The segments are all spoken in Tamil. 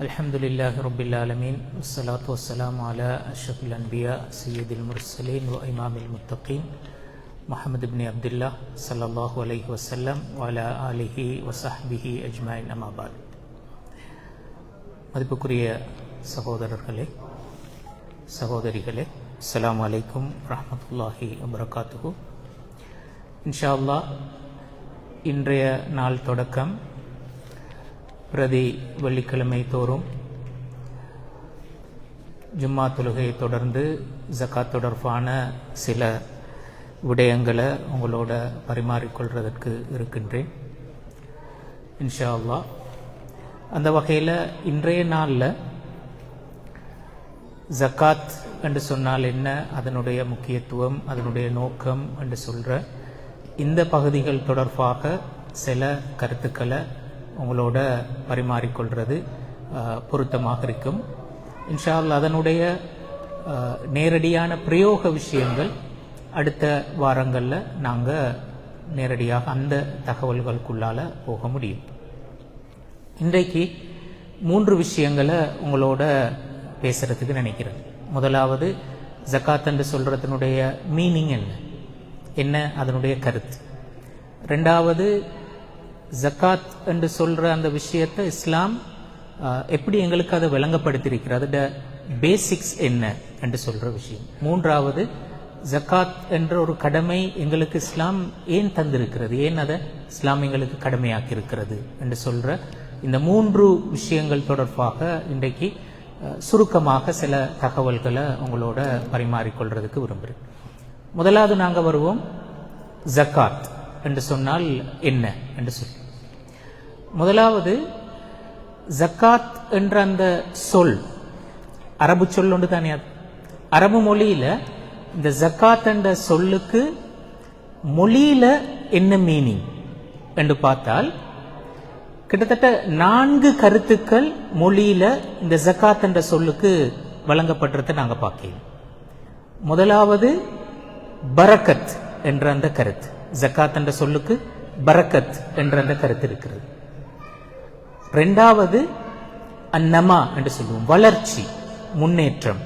Alhamdulillahi Rabbil Alameen. Wassalatu wassalamu ala ashrafil anbiya sayyidil mursalin wa imamil muttaqin Muhammad ibn Abdullah sallallahu alayhi wasallam wa ala alihi wa sahbihi ajma'in amma ba'd. மதிப்புக்குரிய சகோதரர்களே சகோதரிகளே, அஸ்ஸலாமு அலைக்கும் வரஹ்மத்துல்லாஹி வபரகாத்துஹு. இன்ஷா அல்லாஹ் இன்றைய நாள் தொடக்கம் பிரதி வெள்ளிக்கிழமை தோறும் ஜும்மா தொழுகையை தொடர்ந்து ஜகாத் தொடர்பான சில விடயங்களை உங்களோட பரிமாறிக்கொள்வதற்கு இருக்கின்றேன் இன்ஷா அல்லாஹ். அந்த வகையில் இன்றைய நாளில் ஜகாத் என்று சொன்னால் என்ன, அதனுடைய முக்கியத்துவம், அதனுடைய நோக்கம் என்று சொல்கிற இந்த பகுதிகள் தொடர்பாக சில கருத்துக்களை உங்களோட பரிமாறிக்கொள்வது பொருத்தமாக இருக்கும் இன்ஷா அல்லாஹ். அதனுடைய நேரடியான பிரயோக விஷயங்கள் அடுத்த வாரங்களில் நாங்கள் நேரடியாக அந்த தகவல்களுக்குள்ளால் போக முடியும். இன்றைக்கு 3 விஷயங்களை உங்களோட பேசுகிறதுக்கு நினைக்கிறேன். முதலாவது, ஜகாத் என்று சொல்கிறதுனுடைய மீனிங் என்ன அதனுடைய கருத்து. ரெண்டாவது, ஜகாத் என்று சொல்கிற அந்த விஷயத்தை இஸ்லாம் எப்படி எங்களுக்கு அதை விளங்கப்படுத்தியிருக்கிறது, அதோட பேசிக்ஸ் என்ன என்று சொல்கிற விஷயம். மூன்றாவது, ஜகாத் என்ற ஒரு கடமை எங்களுக்கு இஸ்லாம் ஏன் தந்திருக்கிறது, ஏன் அதை இஸ்லாம் எங்களுக்கு கடமையாக்கி இருக்கிறது என்று சொல்கிற இந்த 3 விஷயங்கள் தொடர்பாக இன்றைக்கு சுருக்கமாக சில தகவல்களை உங்களோட பரிமாறிக்கொள்றதுக்கு விரும்புகிறேன். முதலாவது நாங்கள் வருவோம், ஜகாத் என்று சொன்னால் என்ன என்று சொல்லி. முதலாவது, ஜகாத் என்ற அந்த சொல் அரபு சொல் ஒன்று தானே. அரபு மொழியில இந்த ஜகாத் என்ற சொல்லுக்கு மொழியில என்ன மீனிங் என்று பார்த்தால் கிட்டத்தட்ட 4 கருத்துக்கள் மொழியில இந்த ஜகாத் என்ற சொல்லுக்கு வழங்கப்படுறதை நாங்க பார்க்கலாம். முதலாவது, பரக்கத் என்ற அந்த கருத்து. ஜகாத் என்ற சொல்லுக்கு பரக்கத் என்ற அந்த கருத்து இருக்கிறது. இரண்டாவது, அன்னமா என்று சொல்லுவோம், வளர்ச்சி, முன்னேற்றம்,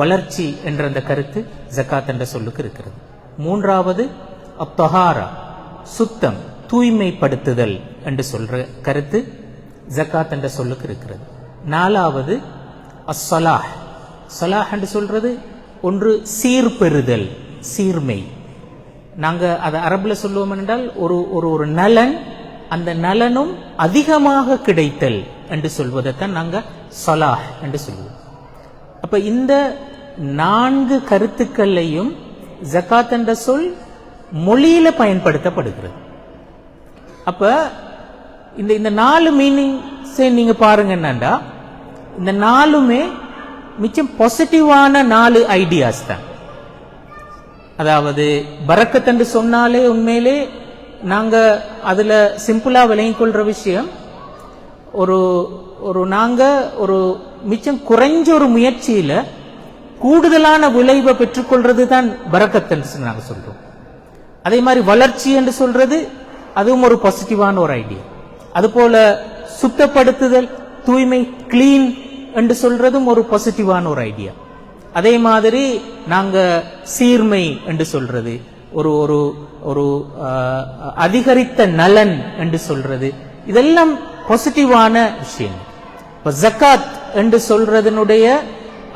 வளர்ச்சி என்ற அந்த கருத்து ஜகாத் என்ற சொல்லுக்கு இருக்கிறது. மூன்றாவது, அத்தஹாரா, சுத்தம், தூய்மைப்படுத்துதல் என்று சொல்ற கருத்து ஜகாத் என்ற சொல்லுக்கு இருக்கிறது. நாலாவது, அஸ்ஸலாஹ், ஸலாஹ் என்று சொல்றது ஒன்று சீர்பெறுதல், சீர்மை. நாங்க அதை அரபுல சொல்லுவோம் என்றால் ஒரு நலன், அந்த நலனும் அதிகமாக கிடைத்தல் என்று சொல்வதைத்தான் நாங்க ஸலாஹ் என்று சொல்லுவோம். அப்ப இந்த 4 கருத்துக்களையும் ஜகாத் என்ற சொல் மொழியில பயன்படுத்தப்படுகிறது. அப்ப இந்த 4 மீனிங் நீங்க பாருங்க என்னண்டா, இந்த 4மே மிச்சம் பாசிட்டிவான 4 ஐடியாஸ் தான். அதாவது பரக்கத் என்று சொன்னாலே உண்மையிலே நாங்க அதுல சிம்பிளா விளங்கிக் கொள்ற விஷயம், நாங்க ஒரு மிச்சம் குறைஞ்ச ஒரு முயற்சியில கூடுதலான விளைவை பெற்றுக்கொள்றது தான் பரக்கத் என்று நாங்க சொல்றோம். அதே மாதிரி வளர்ச்சி என்று சொல்றது அதுவும் ஒரு பாசிட்டிவான ஒரு ஐடியா. அதுபோல சுத்தப்படுத்துதல், தூய்மை, கிளீன் என்று சொல்றதும் ஒரு பாசிட்டிவான ஒரு ஐடியா. அதே மாதிரி நாங்க சீர்மை என்று சொல்றது, ஒரு அதிகரித்த நலன் என்று சொல்றது, இதெல்லாம் பாசிட்டிவான விஷயம். இப்ப ஜகாத் என்று சொல்றதனுடைய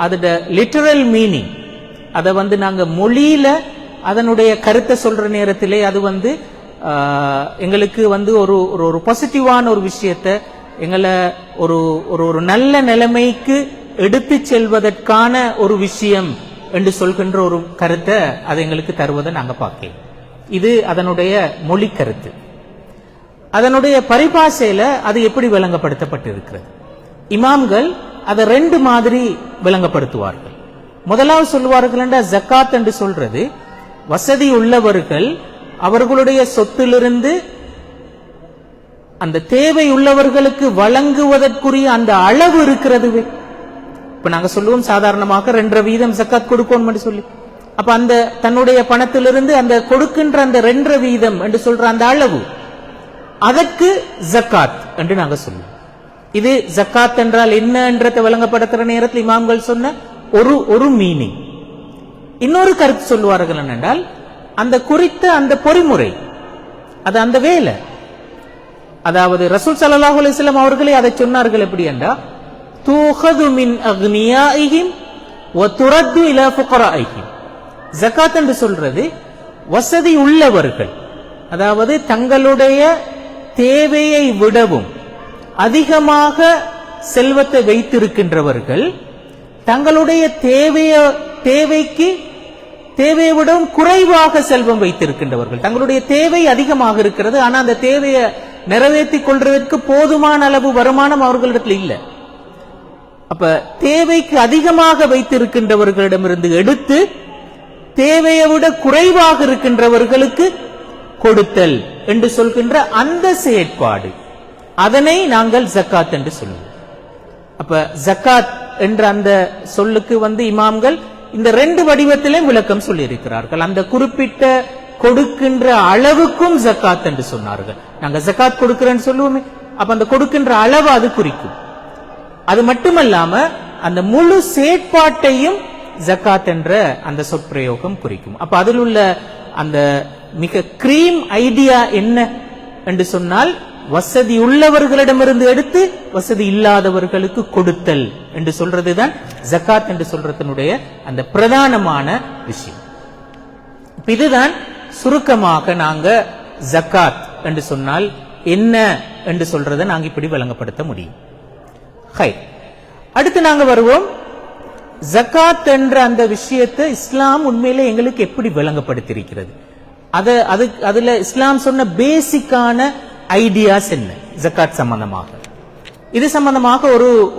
அதோட லிட்டரல் மீனிங், அதை நாங்க மொழியில அதனுடைய கருத்தை சொல்ற நேரத்திலே அது எங்களுக்கு ஒரு பாசிட்டிவான ஒரு விஷயத்தை எங்களை ஒரு நல்ல நிலைமைக்கு எடுத்து செல்வதற்கான ஒரு விஷயம் என்று சொல்கின்ற ஒரு கருத்தை அதை எங்களுக்கு தருவதை நாங்க பார்க்கலாம். இது அதனுடைய மொழி கருத்து. அதனுடைய பரிபாஷையில அது எப்படி விளங்கப்படுத்தப்பட்டிருக்கிறது. இமாம்கள் அதை 2 மாதிரி விளங்கப்படுத்துவார்கள். முதலாவது சொல்லுவார்கள் என்றால், ஜகாத் என்று சொல்றது வசதி உள்ளவர்கள் அவர்களுடைய சொத்திலிருந்து அந்த தேவை உள்ளவர்களுக்கு வழங்குவதற்குரிய அந்த அளவு இருக்கிறது. இப்ப நாங்க சொல்லுவோம் சாதாரணமாக 2.5% ஜகாத் கொடுக்கணும் சொல்லி. அப்ப அந்த தன்னுடைய பணத்திலிருந்து அந்த கொடுக்கின்ற அந்த 2% என்று சொல்ற அந்த அளவு, அதற்கு ஜகாத் என்று நாங்க சொல்லுவோம். இது ஜக்காத் என்றால் என்னன்றதை விளங்கப்படுத்துற நேரத்தில் இமாம்கள் சொன்ன ஒரு மீனிங். இன்னொரு கருத்து சொல்லுவார்கள் என்னென்றால், அந்த குறித்த அந்த பொறிமுறை, அது அந்த வேலை. அதாவது ரசூல் ஸல்லல்லாஹு அலைஹி வஸல்லம் அவர்களே அதை சொன்னார்கள். எப்படி என்றால், தூஹது மின் அக்னியாஇஹிம் வ துரத்து இலா ஃபுகராஇஹிம். ஜகாத் என்று சொல்றது வசதி உள்ளவர்கள், அதாவது தங்களுடைய தேவையை விடவும் அதிகமாக செல்வத்தை வைத்திருக்கின்றவர்கள், தங்களுடைய தேவையை விடவும் குறைவாக செல்வம் வைத்திருக்கின்றவர்கள். தங்களுடைய தேவை அதிகமாக இருக்கிறது, ஆனா அந்த தேவையை நிறைவேற்றிக் கொள்வதற்கு போதுமான அளவு வருமானம் அவர்களிடத்தில் இல்லை. அப்ப தேவைக்கு அதிகமாக வைத்திருக்கின்றவர்களிடமிருந்து எடுத்து தேவையை விட குறைவாக இருக்கின்றவர்களுக்கு கொடுத்தல் என்று சொல்கின்ற அந்த செயற்பாடு, அதனை நாங்கள் ஜக்காத் என்று சொல்லுவோம். அப்ப ஜக்காத் என்ற அந்த சொல்லுக்கு இமாம்கள் இந்த 2 வடிவத்திலே விளக்கம் சொல்லி இருக்கிறார்கள். அந்த குறிப்பிட்ட கொடுக்கின்ற அளவுக்கும் ஜக்காத் என்று சொன்னார்கள். நாங்க ஜக்காத் கொடுக்கிறேன்னு சொல்லுவோமே, அப்ப அந்த கொடுக்கின்ற அளவு அது குறிக்கும். அது மட்டுமல்லாம அந்த முழு செயற்பாட்டையும் ஜக்காத் என்ற அந்த சொற்பிரயோகம் குறிக்கும். அப்ப அதில் உள்ள அந்த மிக கிரீம் ஐடியா என்ன என்று சொன்னால், வசதி உள்ளவர்களிடமிருந்து எடுத்து வசதி இல்லாதவர்களுக்கு கொடுத்தல் என்று சொல்றதுதான் ஜக்காத் என்று சொல்றதனுடைய அந்த பிரதானமான விஷயம். இதுதான் சுருக்கமாக நாங்க ஜக்காத் என்று சொன்னால் என்ன என்று சொல்றதை நாங்க இப்படி விளங்கப்படுத்த முடியும். அடுத்து நாங்க வருவோம், ஜக்காத் என்ற அந்த விஷயத்தை இஸ்லாம் உண்மையிலே எங்களுக்கு எப்படி விளங்கப்படுத்தியிருக்கிறது, அதுல இஸ்லாம் சொன்ன பேசிக்கான ஐடியாஸ் என்ன ஜக்காத் சம்பந்தமாக. இது சம்பந்தமாக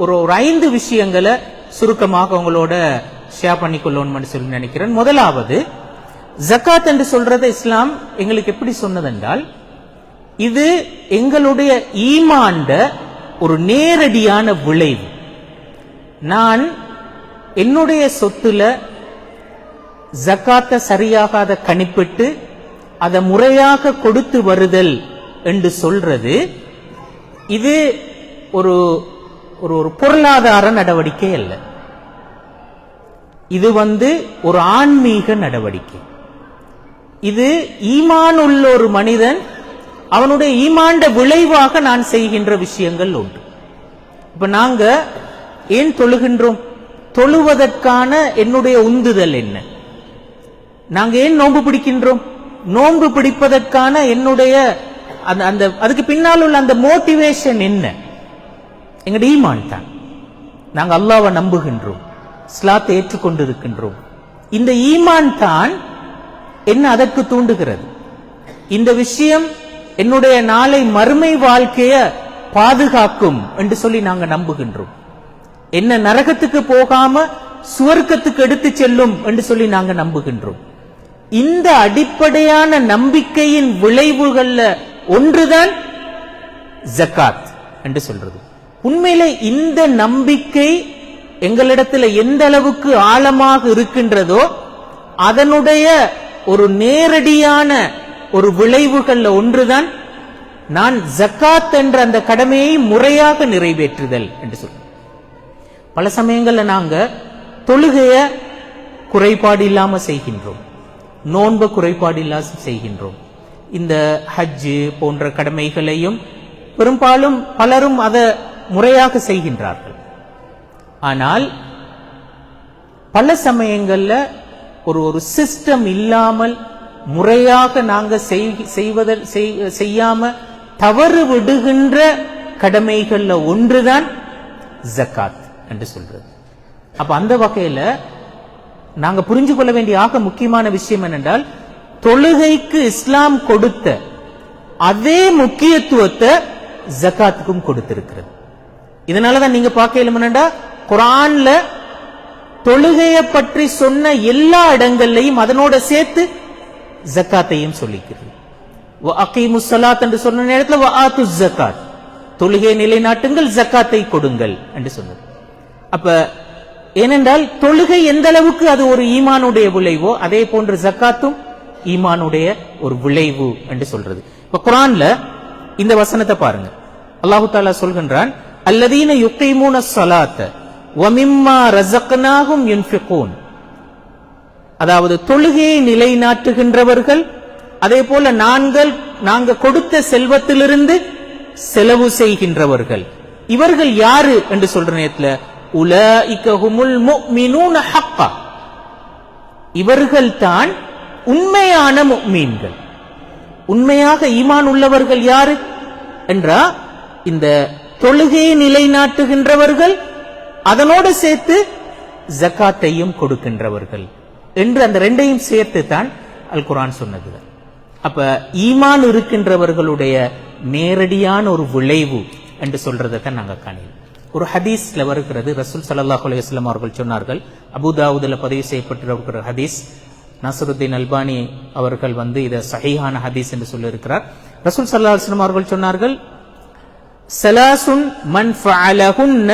ஒரு 5 விஷயங்களை சுருக்கமாக உங்களோட ஷேர் பண்ணிக்கொள்ளணும்னு சொல்லி நினைக்கிறேன். முதலாவது, ஜக்காத் என்று சொல்றதை இஸ்லாம் எங்களுக்கு எப்படி சொன்னதென்றால், இது எங்களுடைய ஈமான்ட ஒரு நேரடியான விளைவு. நான் என்னுடைய சொத்துல ஜக்காத்தை சரியாக அதை கணிப்பிட்டு அதை முறையாக கொடுத்து வருதல் என்று சொல்றது, இது ஒரு ஒரு பொருளாதார நடவடிக்கை அல்ல. இது ஒரு ஆன்மீக நடவடிக்கை. இது ஈமான் உள்ள ஒரு மனிதன் அவனுடைய ஈமான்ட விளைவாக நான் செய்கின்ற விஷயங்கள் உண்டு. இப்ப நாங்க ஏன் தொழுகின்றோம்? தொழுவதற்கான என்னுடைய உந்துதல் என்ன? நாங்க ஏன் நோன்பு பிடிக்கின்றோம்? நோன்பு பிடிப்பதற்கான என்னுடைய அந்த அதுக்கு பின்னால் உள்ள அந்த மோட்டிவேஷன் என்ன? எங்களுடைய ஈமான் தான். நாங்க அல்லாஹ்வை நம்புகின்றோம், இஸ்லாத்தை ஏற்றுக்கொண்டிருக்கின்றோம். இந்த ஈமான் தான் என்ன அதற்கு தூண்டுகிறது. இந்த விஷயம் என்னுடைய நாளை மறுமை வாழ்க்கைய பாதுகாக்கும் என்று சொல்லி நாங்க நம்புகின்றோம். என்ன நரகத்துக்கு போகாம சுவர்க்கத்துக்கு எடுத்து செல்லும் என்று சொல்லி நாங்க நம்புகின்றோம். இந்த அடிப்படையான நம்பிக்கையின் விளைவுகள்ல ஒன்றுதான் ஜக்காத் என்று சொல்றது. உண்மையிலே இந்த நம்பிக்கை எங்களிடத்தில் எந்த அளவுக்கு ஆழமாக இருக்கின்றதோ அதனுடைய ஒரு நேரடியான ஒரு விளைவுகள்ல ஒன்றுதான் நான் ஜக்காத் என்ற அந்த கடமையை முறையாக நிறைவேற்றுதல் என்று சொல்றோம். பல சமயங்கள்ல நாங்க தொழுகைய குறைபாடு இல்லாம செய்கின்றோம், நோன்பு குறைபாடு இல்லாம செய்கின்றோம். இந்த ஹஜ்ஜு போன்ற கடமைகளையும் பெரும்பாலும் பலரும் அதை முறையாக செய்கின்றார்கள். ஆனால் பல சமயங்கள்ல ஒரு சிஸ்டம் இல்லாமல் முறையாக நாங்க செய்யாம தவறு விடுகின்ற கடமைகள்ல ஒன்றுதான் ஜக்காத் என்று சொல்றது. அப்ப அந்த வகையில நாங்க புரிஞ்சு கொள்ள வேண்டிய ஆக முக்கியமான விஷயம் என்னென்றால், தொழுகைக்கு இஸ்லாம் கொடுத்த அதே முக்கியத்துவத்தை ஜக்காத்துக்கும் கொடுத்திருக்கிறது. இதனாலதான் நீங்க பார்க்கல குர்ஆன்ல தொழுகையை பற்றி சொன்ன எல்லா இடங்கள்லையும் அதனோட சேர்த்து ஜக்காத்தையும் சொல்லிக்கிறது. வஅகீமுஸ் ஸலாத் என்று சொன்ன நேரத்தில் வஆத்துஸ் ஜக்காத், தொழுகையை நிலைநாட்டுங்கள், ஜக்காத்தை கொடுங்கள் என்று சொன்னது. அப்ப ஏனென்றால் தொழுகை எந்த அளவுக்கு அது ஒரு ஈமானுடைய விளைவோ அதே போன்று ஜக்காத்தும் ஈமானுடைய ஒரு விளைவு என்று சொல்றது. இப்ப குர்ஆன்ல இந்த வசனத்தை பாருங்க. அல்லாஹ் தஆலா சொல்கின்றான், அல்லதீன யுகீமூன ஸலாத்த வ மிம்மா ரஸக்னாஹும் யுன்ஃபிகூன். அதாவது தொழுகையை நிலைநாட்டுகின்றவர்கள், அதே போல நாங்கள் கொடுத்த செல்வத்திலிருந்து செலவு செய்கின்றவர்கள். இவர்கள் யாரு என்று சொல்ற நேரத்துல உலாயிக ஹுமுல் முஃமினூன ஹக்கா, இவர்கள் தான் உண்மையான முஃமின்கள். உண்மையாக ஈமான் உள்ளவர்கள் யாரு என்றா இந்த தொழுகையை நிலைநாட்டுகின்றவர்கள், அதனோடு சேர்த்து ஜகாத்தையும் கொடுக்கின்றவர்கள் என்று அந்த ரெண்டையும் சேர்த்து தான் அல் குர்ஆன் சொன்னது. அப்ப ஈமான் இருக்கின்றவர்களுடைய நேரடியான ஒரு விளைவு என்று சொல்றதை தான் நாங்க காணலாம். ஒரு ஹதீஸ்ல வருகிறது, ரசூல் ஸல்லல்லாஹு அலைஹி வஸல்லம் அவர்கள் சொன்னார்கள், அபூ தாவூதுல பதிவு செய்யப்பட்டிருக்கிற ஹதீஸ், நஸ்ருத்தீன் அல்பானி அவர்கள் இத சஹீஹான ஹதீஸ் என்று சொல்லி இருக்கிறார். ரசூல் ஸல்லல்லாஹு அலைஹி வஸல்லம் அவர்கள் சொன்னார்கள், ஸலாசுன் மன் ஃபஅலஹுன்ன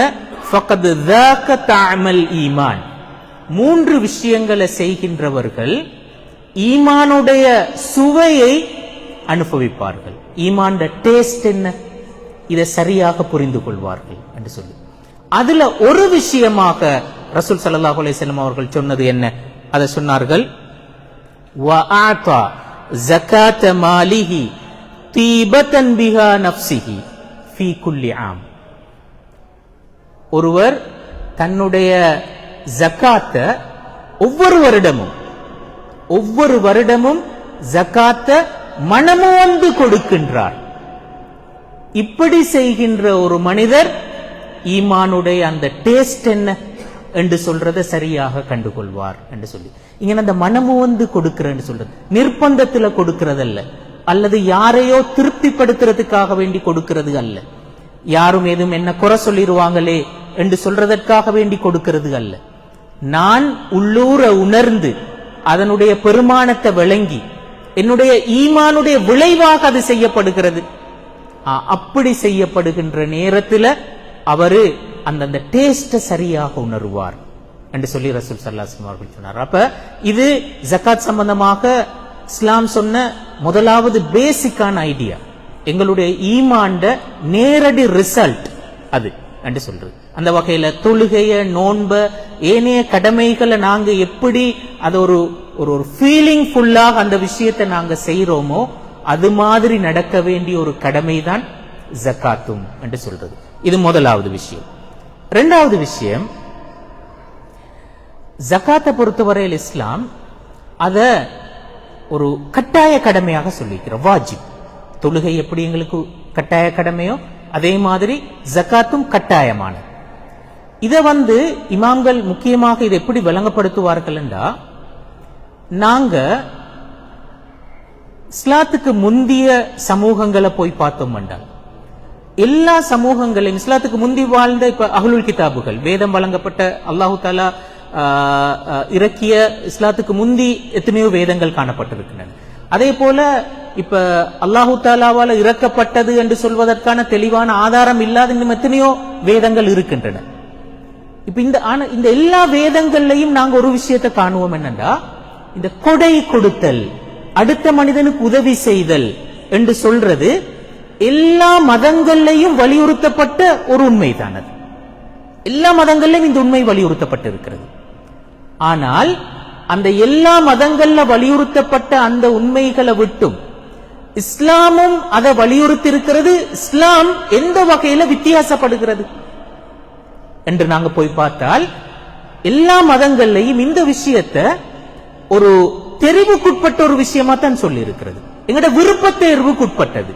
ஃபகத் ذاق طعم ஈமான். 3 விஷயங்களை செய்கின்றவர்கள் ஈமானுடைய சுவையை அனுபவிப்பார்கள். ஈமான் டேஸ்ட் என்ன, இதை சரியாக புரிந்து கொள்வார்கள் என்று சொல்லி, அதுல ஒரு விஷயமாக ரசூல் ஸல்லல்லாஹு அலைஹி வஸல்லம் அவர்கள் சொன்னது என்ன, அதை சொன்னார்கள், வஅதா ஜகாத மாலிஹி தீபதன் பிஹா நஃப்ஸிஹி ஃபீ குல்லி ஆம். ஒருவர் தன்னுடைய ஜகாத்த ஒவ்வொரு வருடமும் ஜகாத்த மனமுவந்து கொடுக்கின்றார். இப்படி செய்கின்ற ஒரு மனிதர் ஈமானுடைய அந்த டேஸ்ட் என்ன என்று சொல்றதை சரியாக கண்டுகொள்வார் என்று சொல்லி, இங்க அந்த மனமுவந்து கொடுக்கிறன்னு சொல்றது நிர்பந்தத்துல கொடுக்கிறது அல்ல, அல்லது யாரையோ திருப்திப்படுத்துறதுக்காக வேண்டி கொடுக்கிறது அல்ல, யாரும் எதுவும் என்ன குறை சொல்லிடுவாங்களே என்று சொல்றதற்காக வேண்டி கொடுக்கிறது அல்ல. நான் உள்ளூர உணர்ந்து அதனுடைய பெருமானத்தை விளங்கி என்னுடைய ஈமானுடைய விளைவாக அது செய்யப்படுகிறது. அப்படி செய்யப்படுகின்ற நேரத்தில் அவரு அந்த டேஸ்ட சரியாக உணர்வார் என்று சொல்லி ரசூல் ஸல்லல்லாஹு அலைஹி வஸல்லம் அவர்கள் சொன்னார். அப்ப இது ஜகாத் சம்பந்தமாக இஸ்லாம் சொன்ன முதலாவது பேசிக்கான ஐடியா, எங்களுடைய ஈமான்ட நேரடி ரிசல்ட் அது என்று சொல்றது. அந்த வகையில தொழுகைய, நோன்ப, ஏனைய கடமைகளை நாங்க எப்படி அது ஒரு ஃபீலிங் ஃபுல்லாக அந்த விஷயத்தை நாங்க செய்யறோமோ அது மாதிரி நடக்க வேண்டிய ஒரு கடமை தான் ஜகாத்தும் என்று சொல்றது. இது முதலாவது விஷயம். இரண்டாவது விஷயம், ஜகாத்தை பொறுத்தவரையில் இஸ்லாம் அத ஒரு கட்டாய கடமையாக சொல்லிக்கிற வாஜிப். தொழுகை எப்படி எங்களுக்கு கட்டாய கடமையோ அதே மாதிரி ஜகாத்தும் கட்டாயமான. இத இமாம்கள் முக்கியமாக இதை எப்படி விளங்கப்படுத்துவார்கள் என்றா, நாங்க இஸ்லாத்துக்கு முந்திய சமூகங்களை போய் பார்த்தோம் என்றால் எல்லா சமூகங்களையும் இஸ்லாத்துக்கு முந்தி வாழ்ந்த இப்ப அஹ்லுல் கிதாபுகள், வேதம் வழங்கப்பட்ட அல்லாஹு தாலா இறக்கிய இஸ்லாத்துக்கு முந்தி எத்தனையோ வேதங்கள் காணப்பட்டிருக்கின்றன. அதே போல இப்ப அல்லாஹு தாலாவால இறக்கப்பட்டது என்று சொல்வதற்கான தெளிவான ஆதாரம் இல்லாத இன்னும் எத்தனையோ வேதங்கள் இருக்கின்றன. இப்ப இந்த எல்லா வேதங்கள்லையும் நாங்க ஒரு விஷயத்தை காணுவோம், என்னன்னா இந்த கொடை கொடுத்தல், அடுத்த மனிதனுக்கு உதவி செய்தல் என்று சொல்றது எல்லா மதங்கள்லையும் வலியுறுத்தப்பட்ட ஒரு உண்மைதான். அது எல்லா மதங்கள்லையும் இந்த உண்மை வலியுறுத்தப்பட்டிருக்கிறது. ஆனால் அந்த எல்லா மதங்கள்ல வலியுறுத்தப்பட்ட அந்த உண்மைகளை விட்டும் இஸ்லாமும் அதை வலியுறுத்தி இருக்கிறது. இஸ்லாம் எந்த வகையில வித்தியாசப்படுகிறது என்று நாங்க போய் பார்த்தால் எல்லா மதங்கள்லையும் இந்த விஷயத்தை ஒரு தெரிவுக்குட்பட்ட ஒரு விஷயமா தான் சொல்லி இருக்கிறது. எங்கட விருப்ப தேர்வுக்குட்பட்டது.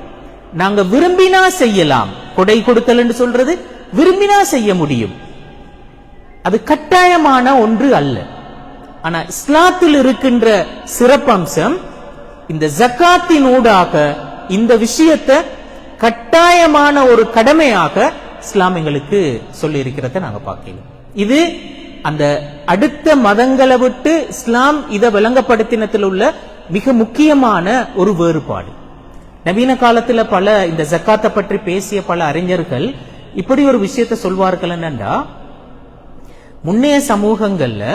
நாங்க விரும்பினா செய்யலாம். கொடை கொடுத்தல் என்று சொல்றது விரும்பினா செய்ய முடியும், அது கட்டாயமான ஒன்று அல்ல. ஆனா இஸ்லாத்தில் இருக்கின்ற சிறப்பம்சம் இந்த ஜகாத்தின் ஊடாக இந்த விஷயத்தை கட்டாயமான ஒரு கடமையாக இஸ்லாம் எங்களுக்கு சொல்லி இருக்கிறத நாங்க பார்க்கலாம். இது அந்த அடுத்த மதங்களை விட்டு இஸ்லாம் இதை விளங்கப்படுத்தினத்தில் உள்ள மிக முக்கியமான ஒரு வேறுபாடு. நவீன காலத்துல பல இந்த ஜக்காத்தை பற்றி பேசிய பல அறிஞர்கள் இப்படி ஒரு விஷயத்தை சொல்வார்கள், என்னன்னா முன்னைய சமூகங்கள்ல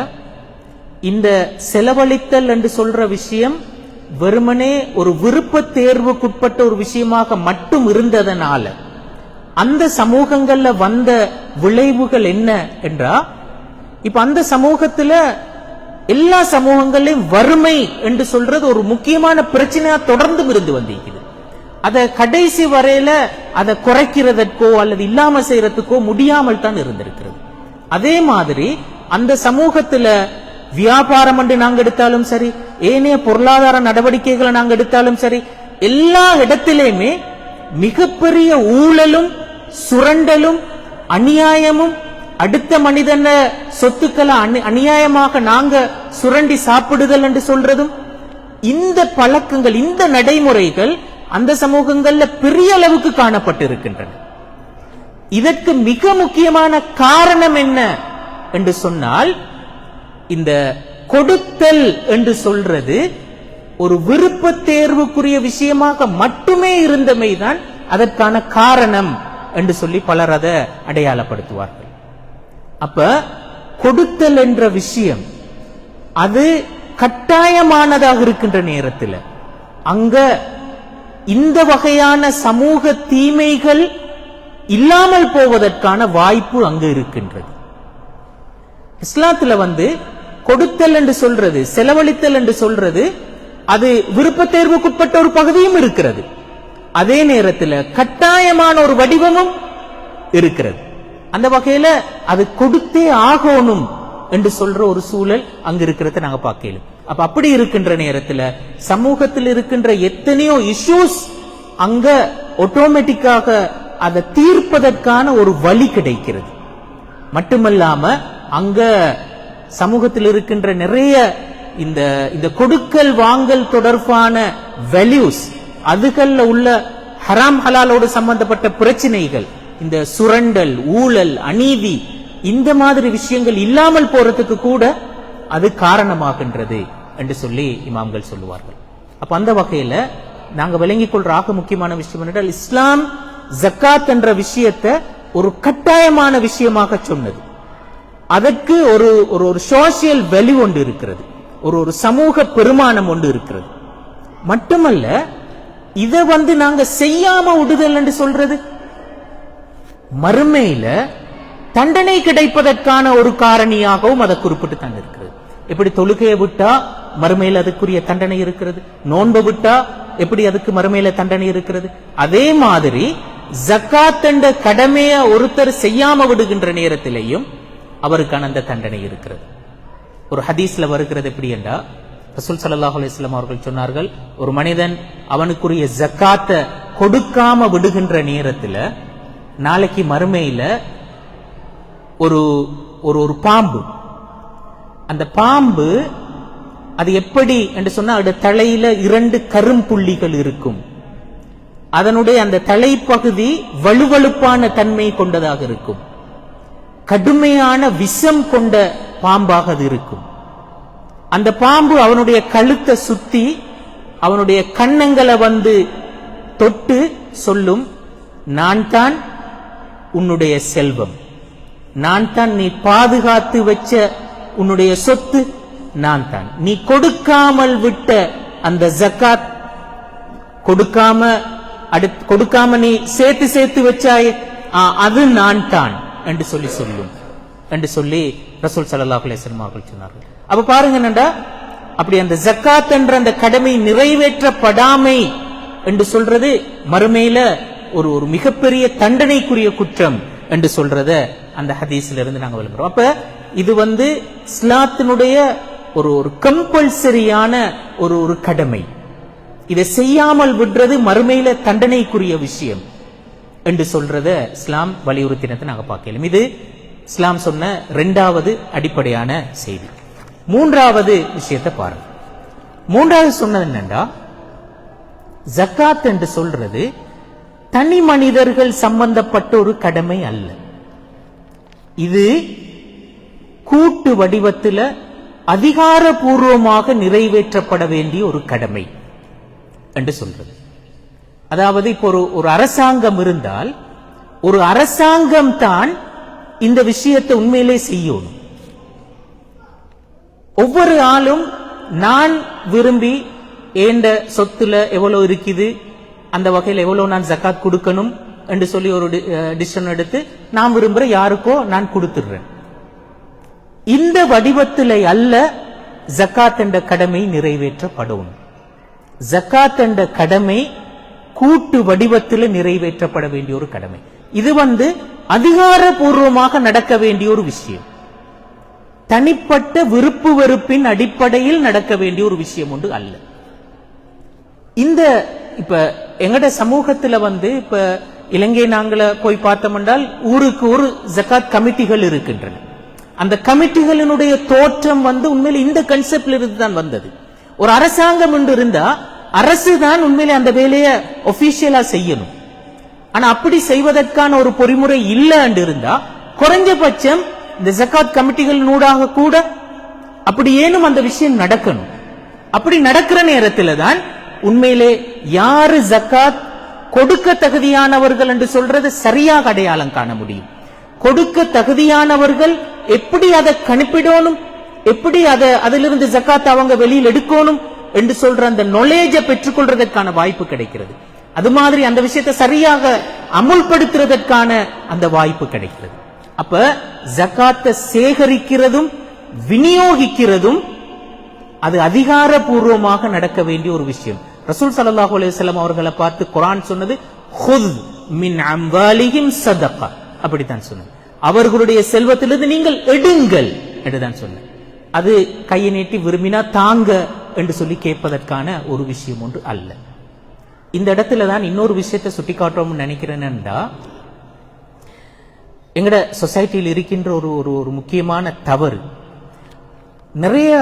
இந்த செலவழித்தல் என்று சொல்ற விஷயம் வெறுமனே ஒரு விருப்ப தேர்வுக்குட்பட்ட ஒரு விஷயமாக மட்டும் இருந்ததனால அந்த சமூகங்கள்ல வந்த விளைவுகள் என்ன என்றா, இப்ப அந்த சமூகத்துல எல்லா சமூகங்களையும் வறுமை என்று சொல்றது ஒரு முக்கியமான பிரச்சனையா தொடர்ந்து இருந்து வந்திருக்குது. அத கடைசி வரையில அதை குறைக்கிறதற்கோ அல்லது இல்லாம செய்யறதுக்கோ முடியாமல் தான் இருந்திருக்கிறது. அதே மாதிரி அந்த சமூகத்துல வியாபாரம் என்று நாங்க எடுத்தாலும் சரி, ஏனைய பொருளாதார நடவடிக்கைகளை நாங்க எடுத்தாலும் சரி, எல்லா இடத்திலேயுமே மிகப்பெரிய ஊழலும் சுரண்டலும் அநியாயமும், அடுத்த மனிதன சொத்துக்களை அநியாயமாக நாங்க சுரண்டி சாப்பிடுதல் என்று சொல்றதும், இந்த பழக்கங்கள், இந்த நடைமுறைகள் அந்த சமூகங்கள்ல பெரிய அளவுக்கு காணப்பட்டிருக்கின்றன. இதற்கு மிக முக்கியமான காரணம் என்ன என்று சொன்னால், இந்த கொடுத்தல் என்று சொல்றது ஒரு விருப்ப தேர்வுக்குரிய விஷயமாக மட்டுமே இருந்தமைதான் அதற்கான காரணம் என்று சொல்லி பலர் அதை அடையாளப்படுத்துவார்கள். அப்ப கொடுத்தல் என்ற விஷயம் அது கட்டாயமானதாக இருக்கின்ற நேரத்தில் அங்க இந்த வகையான சமூக தீமைகள் இல்லாமல் போவதற்கான வாய்ப்பு அங்கு இருக்கின்றது. இஸ்லாத்துல கொடுத்தல் என்று சொல்றது, செலவழித்தல் என்று சொல்றது, அது விருப்ப தேர்வுக்குட்பட்ட ஒரு பகுதியும் இருக்கிறது. அதே நேரத்தில் கட்டாயமான ஒரு வடிவமும் இருக்கிறது. அந்த வகையில அது கொடுத்தே ஆகணும் என்று சொல்ற ஒரு சூழல் அங்க இருக்கிறத நாங்க பார்க்கலாம். அப்ப அப்படி இருக்கின்ற நேரத்தில் சமூகத்தில் இருக்கின்ற எத்தனையோ இஷ்யூஸ் அங்க ஆட்டோமேட்டிக்காக அதை தீர்ப்பதற்கான ஒரு வழி கிடைக்கிறது. மட்டுமல்லாம அங்க சமூகத்தில் இருக்கின்ற நிறைய இந்த கொடுக்கல் வாங்கல் தொடர்பான வேல்யூஸ், அதுகள்ல உள்ள ஹராம் ஹலாலோடு சம்பந்தப்பட்ட பிரச்சனைகள், இந்த சுரண்டல், ஊழல், அநீதி, இந்த மாதிரி விஷயங்கள் இல்லாமல் போறதுக்கு கூட அது காரணமாகின்றது என்று சொல்லி இமாம்கள் சொல்லுவார்கள். அப்ப அந்த வகையில நாங்க விளங்கிக் கொள்ற ஆக முக்கியமான விஷயம் என்றால், இஸ்லாம் ஜக்காத் என்ற விஷயத்தை ஒரு கட்டாயமான விஷயமாக சொன்னது. அதற்கு ஒரு சோசியல் வேல்யூ ஒன்று இருக்கிறது, ஒரு சமூக பெருமானம் ஒன்று இருக்கிறது. மட்டுமல்ல, இதை நாங்க செய்யாம விடுதல் என்று சொல்றது மறுமையில தண்டனை கிடைப்பதற்கான ஒரு காரணியாகவும் அதை குறிப்பிட்டு தான் இருக்கிறது. எப்படி தொழுகையை விட்டா மறுமையில் அதுக்குரிய தண்டனை இருக்கிறது, நோன்பு விட்டா எப்படி அதுக்கு மறுமையில தண்டனை இருக்கிறது, அதே மாதிரி ஜக்காத் என்ற கடமையை ஒருத்தர் செய்யாம விடுகின்ற நேரத்திலேயும் அவருக்கான அந்த தண்டனை இருக்கிறது. ஒரு ஹதீஸ்ல வருகிறது எப்படி என்றா, ரசூல் ஸல்லல்லாஹு அலைஹி வஸல்லம் அவர்கள் சொன்னார்கள், ஒரு மனிதன் அவனுக்குரிய ஜக்காத்தை கொடுக்காம விடுகின்ற நேரத்தில் நாளைக்கு மறுமையில ஒரு பாம்பு, அந்த பாம்பு அது எப்படி என்று சொன்னா, அதோட தலையில 2 கரும்புள்ளிகள் இருக்கும். அதனுடைய அந்த தலைப்பகுதி வலுவழுப்பான தன்மை கொண்டதாக இருக்கும். கடுமையான விஷம் கொண்ட பாம்பாக அது இருக்கும். அந்த பாம்பு அவனுடைய கழுத்தை சுத்தி அவனுடைய கன்னங்களை தொட்டு சொல்லும், நான் தான் உன்னுடைய செல்வம், நான் தான் நீ பாதுகாத்து வச்ச உன்னுடைய சொத்து, நான் தான் நீ கொடுக்காமல் விட்ட அந்த ஜக்காத், கொடுக்காம நீ சேர்த்து வச்சாயே, அது நான் தான் என்று சொல்லும் என்று சொல்லி ரசூல் ஸல்லல்லாஹு அலைஹி வஸல்லம் அவர்கள் சொன்னார்கள். அப்ப பாருங்க என்னடா, அப்படி அந்த ஜக்காத் என்ற அந்த கடமை நிறைவேற்றப்படாமை என்று சொல்றது மறுமையில ஒரு மிகப்பெரிய தண்டனைக்குரிய குற்றம் என்று சொல்றத அந்த ஹதீஸ்ல இருந்து நாங்க விளங்குறோம். அப்ப இது இஸ்லாத்தினுடைய ஒரு கம்பல்சரியான ஒரு கடமை. இதை செய்யாமல் விடுறது மறுமையில தண்டனைக்குரிய விஷயம் என்று சொல்றத இஸ்லாம் வலியுறுத்தினதை நாங்க பார்க்கலாம். இது இஸ்லாம் சொன்ன 2வது அடிப்படையான செய்தி. 3வது விஷயத்தை பாருங்க. 3வது சொன்னது என்னன்னா, ஜக்காத் என்று சொல்றது தனி மனிதர்கள் சம்பந்தப்பட்ட ஒரு கடமை அல்ல. இது கூட்டு வடிவத்தில் அதிகாரபூர்வமாக நிறைவேற்றப்பட வேண்டிய ஒரு கடமை என்று சொல்றது. அதாவது இப்போ ஒரு அரசாங்கம் இருந்தால், ஒரு அரசாங்கம் தான் இந்த விஷயத்தை உண்மையிலே செய்யணும். ஒவ்வொரு ஆளும் நான் விரும்பி ஏண்ட சொத்துல எவ்வளவு இருக்குது, அந்த வகையில் எவ்வளவு நான் ஜக்காத் கொடுக்கணும் என்று சொல்லி ஒரு டிசிஷன் எடுத்து நான் விரும்புற யாருக்கோ நான் கொடுத்துடுறேன். இந்த வடிவத்தில் அல்ல ஜக்காத் என்ற கடமை நிறைவேற்றப்படும். ஜக்காத் என்ற கடமை கூட்டு வடிவத்தில் நிறைவேற்றப்பட வேண்டிய ஒரு கடமை. இது அதிகாரபூர்வமாக நடக்க வேண்டிய ஒரு விஷயம். தனிப்பட்ட விருப்பு வெறுப்பின் அடிப்படையில் நடக்க வேண்டிய ஒரு விஷயம் ஒன்று அல்ல. இந்த இப்ப எங்கட சமூகத்துல இப்ப இலங்கை நாங்கள போய் பார்த்தோம் என்றால் ஊருக்கு ஒரு ஜக்காத் கமிட்டிகள் இருக்கின்றன. அந்த கமிட்டிகளினுடைய தோற்றம் உண்மையில இந்த கன்செப்ட்ல இருந்து தான் வந்தது. ஒரு அரசாங்கம் என்று இருந்தா அரசு தான் உண்மையிலே அந்த வேலையை ஒபிஷியலா செய்யணும். ஆனா அப்படி செய்வதற்கான ஒரு பொறிமுறை இல்ல என்று இருந்தா குறைஞ்சபட்சம் இந்த ஜக்காத் கமிட்டிகள் நூடாக கூட அப்படி ஏனும் அந்த விஷயம் நடக்கணும். அப்படி நடக்கிற நேரத்தில் தான் உண்மையிலே யாரு ஜக்காத் கொடுக்க தகுதியானவர்கள் என்று சொல்றது சரியாக அடையாளம் காண முடியும். கொடுக்க தகுதியானவர்கள் எப்படி அதை கணிப்பிடணும், எப்படி அதிலிருந்து ஜக்காத் அவங்க வெளியில் எடுக்கணும் என்று சொல்ற அந்த நாலேஜை பெற்றுக்கொள்றதற்கான வாய்ப்பு கிடைக்கிறது. அது மாதிரி அந்த விஷயத்தை சரியாக அமுல்படுத்துறதற்கான அந்த வாய்ப்பு கிடைக்கிறது. அப்ப ஜக்காத்தை சேகரிக்கிறதும் விநியோகிக்கிறதும் அது அதிகாரபூர்வமாக நடக்க வேண்டிய ஒரு விஷயம். ரசூல் ஸல்லல்லாஹு அலைஹி வஸல்லம் அவர்களை பார்த்து குர்ஆன் சொன்னது ஹுஸ் மின் அம்வாலிஹிம் ஸதகா, அப்படித்தான் சொன்னது. அவர்களுடைய செல்வத்திலிருந்து நீங்கள் எடுங்கள் என்றுதான் சொன்னது. அது கையை நீட்டி விரும்பினா தாங்க என்று சொல்லி கேட்பதற்கான ஒரு விஷயம் ஒன்று அல்ல. இந்த இடத்துல தான் இன்னொரு விஷயத்தை சுட்டி காட்டுறோம்னு நினைக்கிறேன்னா, எங்கட சொசைட்டியில் இருக்கின்ற ஒரு முக்கியமான தவறு, நிறைய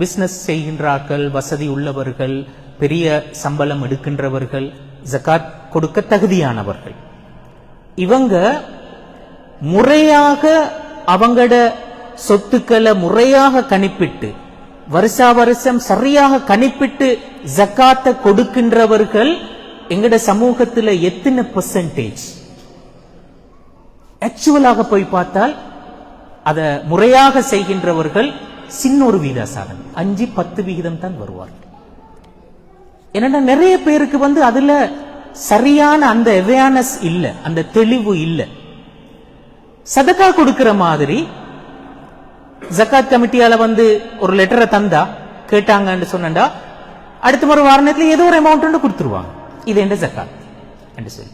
பிசினஸ் செய்கின்றார்கள், வசதி உள்ளவர்கள், பெரிய சம்பளம் எடுக்கின்றவர்கள், ஜகாத் கொடுக்க தகுதியானவர்கள். இவங்க முறையாக அவங்களோட சொத்துக்களை முறையாக கணிப்பிட்டு வருஷா வருஷம் சரியாக கணிப்பிட்டு ஜகாத்தை கொடுக்கின்றவர்கள் எங்கட சமூகத்தில் எத்தனை பெர்சன்டேஜ்? ஆக்சுவலாக போய் பார்த்தால் அதை முறையாக செய்கின்றவர்கள் சின்ன ஒரு விகிதாசாரம் 5-10% தான் வருவார்கள். என்னன்னா நிறைய பேருக்கு அதுல சரியான அந்த அவேர்னஸ் இல்ல, அந்த தெளிவு இல்ல. சதகா கொடுக்கிற மாதிரி ஜகாத் கமிட்டியால ஒரு லெட்டரை தந்தா கேட்டாங்கன்னு சொன்னா அடுத்த ஒரு வாரத்தில் ஏதோ ஒரு அமௌண்ட் கொடுத்துருவாங்க, இது என்ன ஜகாத் என்று சொல்லி.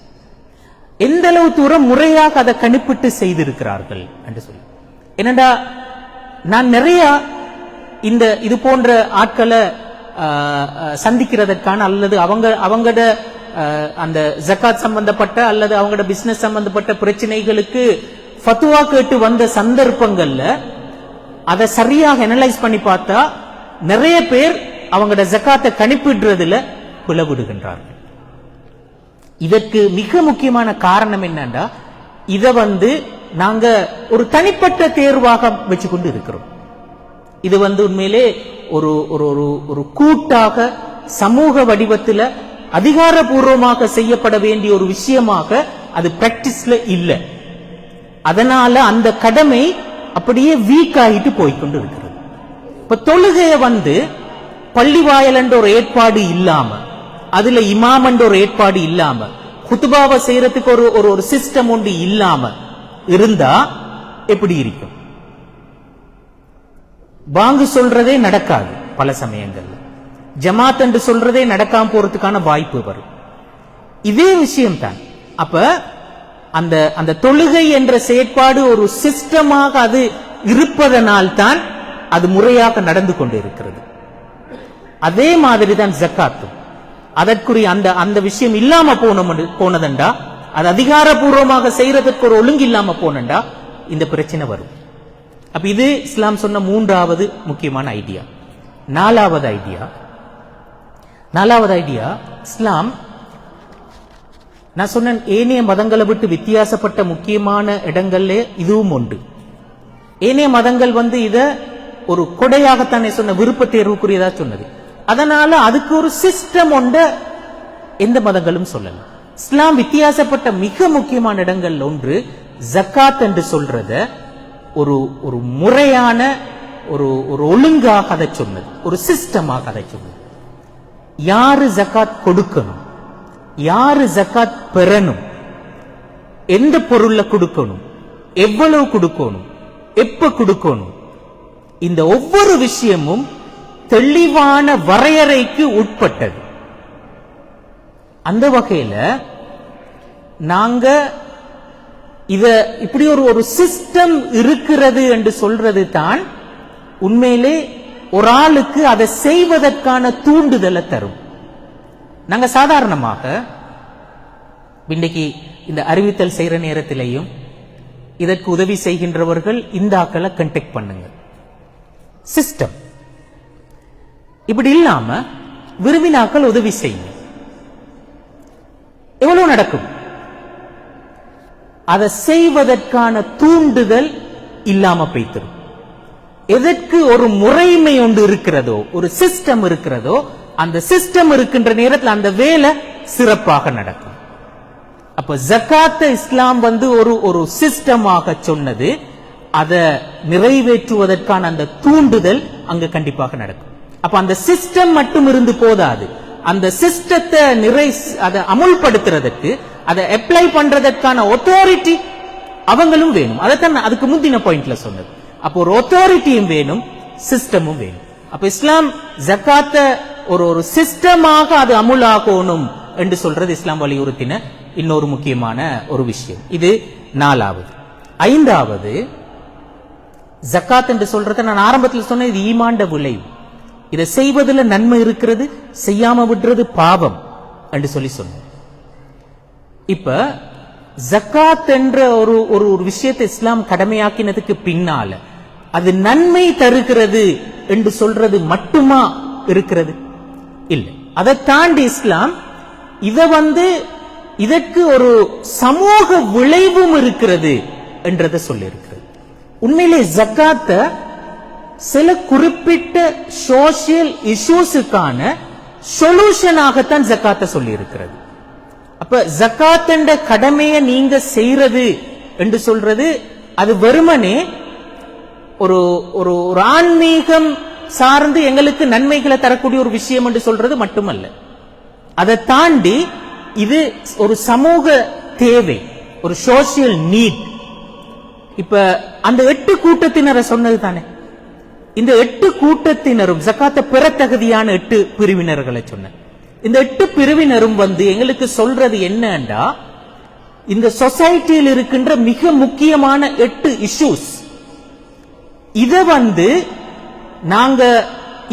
எந்த அளவு தூரம் முறையாக அதை கணிப்பிட்டு செய்திருக்கிறார்கள் என்று சொல்லி. என்னடா நான் நிறைய இது போன்ற ஆட்களை சந்திக்கிறதற்கான அல்லது அவங்களோட அந்த ஜகாத் சம்பந்தப்பட்ட அல்லது அவங்களோட பிசினஸ் சம்பந்தப்பட்ட பிரச்சனைகளுக்கு ஃபத்வா கேட்டு வந்த சந்தர்ப்பங்கள்ல அதை சரியாக அனலைஸ் பண்ணி பார்த்தா நிறைய பேர் அவங்களோட ஜகாத்தை கணிப்பிடுறதுல பிளவிடுகின்றார்கள். இதற்கு மிக முக்கியமான காரணம் என்னன்னா, இத நாங்க ஒரு தனிப்பட்ட தேர்வாக வச்சு கொண்டு இருக்கிறோம். இது உண்மையிலே ஒரு ஒரு கூட்டாக சமூக வடிவத்தில் அதிகாரபூர்வமாக செய்யப்பட வேண்டிய ஒரு விஷயமாக அது பிராக்டிஸ்ல இல்ல. அதனால அந்த கடமை அப்படியே வீக் ஆகிட்டு போய்கொண்டு இருக்கிறது. இப்ப தொழுகைய பள்ளி வாயல் என்ற ஒரு ஏற்பாடு இல்லாம, அதுல இமாம் என்ற ஒரு ஏற்பாடு இல்லாம, குத்துபாவை செய்யறதுக்கு ஒரு சிஸ்டம் ஒன்று இல்லாம இருந்தா எப்படி இருக்கும்? பாங்கு சொல்றதே நடக்காது. பல சமயங்கள்ல ஜமாத் என்று சொல்றதே நடக்காம போறதுக்கான வாய்ப்பு வரும். இதே விஷயம் தான். அப்ப அந்த தொழுகை என்ற செயற்பாடு ஒரு சிஸ்டமாக அது இருப்பதனால் தான் அது முறையாக நடந்து கொண்டு இருக்கிறது. அதே மாதிரி தான் ஜக்காத்தும். அதற்குரிய அந்த விஷயம் இல்லாம போனதண்டா, அது அதிகாரபூர்வமாக செய்யறதுக்கு ஒரு ஒழுங்கு இல்லாம போனண்டா இந்த பிரச்சனை வரும். அப்ப இது இஸ்லாம் சொன்ன 3வது முக்கியமான ஐடியா. 4வது ஐடியா இஸ்லாம், நான் சொன்ன ஏனைய மதங்களை விட்டு வித்தியாசப்பட்ட முக்கியமான இடங்கள்ல இதுவும் உண்டு. ஏனைய மதங்கள் இத ஒரு கொடையாகத்தானே சொன்ன, விருப்ப தேர்வுக்குரியதா சொன்னது. அதனால அதுக்கு ஒரு சிஸ்டம் ஒன்று எந்த மதங்களும் சொல்லல. இஸ்லாம் வித்தியாசப்பட்ட மிக முக்கியமான இடங்கள் ஒன்று, ஜக்காத் என்று சொல்றத ஒரு முறையான ஒரு ஒழுங்காக அதை சொன்னது, ஒரு சிஸ்டமாக அதை சொன்னது. யாரு ஜக்காத் கொடுக்கணும், யாரு ஜக்காத் பெறணும், எந்த பொருள்ல கொடுக்கணும், எவ்வளவு கொடுக்கணும், எப்ப கொடுக்கணும், இந்த ஒவ்வொரு விஷயமும் தெளிவான வரையறைக்கு உட்பட்டது. அந்த வகையில நாங்க இத இப்படி ஒரு சிஸ்டம் இருக்கிறது என்று சொல்றது தான் உண்மையிலே ஒரு ஆளுக்கு அதை செய்வதற்கான தூண்டுதலை தரும். நாங்க சாதாரணமாக இன்னைக்கு இந்த அறிவித்தல் செய்யற நேரத்திலையும் இதற்கு உதவி செய்கின்றவர்கள் இந்த ஆக்களை கண்டெக்ட் பண்ணுங்க, சிஸ்டம் இப்படி இல்லாம விரும்பினாக்கள் உதவி செய்யுங்க, எவ்வளவு நடக்கும்? அதை செய்வதற்கான தூண்டுதல் இல்லாம போய்த்திரும். எதற்கு ஒரு முறைமை ஒன்று இருக்கிறதோ, ஒரு சிஸ்டம் இருக்கிறதோ, அந்த சிஸ்டம் இருக்கின்ற நேரத்தில் அந்த வேலை சிறப்பாக நடக்கும். அப்ப ஜகாத்தை இஸ்லாம் ஒரு சிஸ்டமாக சொன்னது, அதை நிறைவேற்றுவதற்கான அந்த தூண்டுதல் அங்க கண்டிப்பாக நடக்கும். அப்ப அந்த சிஸ்டம் மட்டும் இருந்து போதாது, அந்த சிஸ்டத்தை அதை அமுல்படுத்துறதுக்கு, அதை அப்ளை பண்றதற்கான ஆத்தாரிட்டி அவங்களும் வேணும். அதைத்தான் அதுக்கு முந்தின பாயிண்ட்ல சொன்னது. அப்போ ஒரு ஆத்தாரிட்டியும் வேணும், சிஸ்டமும் வேணும். அப்ப இஸ்லாம் ஜகாத்தை ஒரு சிஸ்டமாக அது அமுலாகணும் என்று சொல்றது இஸ்லாம் வலியுறுத்தின இன்னொரு முக்கியமான ஒரு விஷயம். இது 4வது. 5வது, ஜகாத் என்று சொல்றத நான் ஆரம்பத்தில் சொன்ன இது ஈமான்ட விளைவு. இதை செய்வதில் நன்மை இருக்கிறது, செய்யாம விடுறது பாவம் என்று சொல்லி சொன்ன. இப்ப ஜகாத் என்ற ஒரு விஷயத்தை இஸ்லாம் கடமையாக்கினதுக்கு பின்னால அது நன்மை தருகிறது என்று சொல்றது மட்டுமா இருக்கிறது? இல்லை. அதை தாண்டி இஸ்லாம் இதற்கு ஒரு சமூக விளைவும் இருக்கிறது என்றதை சொல்லி இருக்கிறது. உண்மையிலே ஜகாத்த சில குறிப்பிட்ட சோசியல் இஷ்யூஸுக்கான சொல்யூஷனாகத்தான் ஜகாத்தை சொல்லி இருக்கிறது. அப்ப ஜகாத் என்ற கடமையை நீங்க செய்யறது என்று சொல்றது அது வெறுமனே ஒரு ஆன்மீகம் சார்ந்து எங்களுக்கு நன்மைகளை தரக்கூடிய ஒரு விஷயம் என்று சொல்றது மட்டுமல்ல. அதை தாண்டி இது ஒரு சமூக தேவை, ஒரு சோசியல் நீட். இப்ப அந்த 8 கூட்டத்தினரை சொன்னது தானே. இந்த 8 கூட்டத்தினரும் ஜகாத்தை பெற தகுதியான 8 பிரிவினர்களை சொன்ன. இந்த 8 பிரிவினரும் எங்களுக்கு சொல்றது என்னன்னா, இந்த சொசைட்டியில் இருக்கின்ற மிக முக்கியமான 8 இஷ்யூஸ், இத நாங்க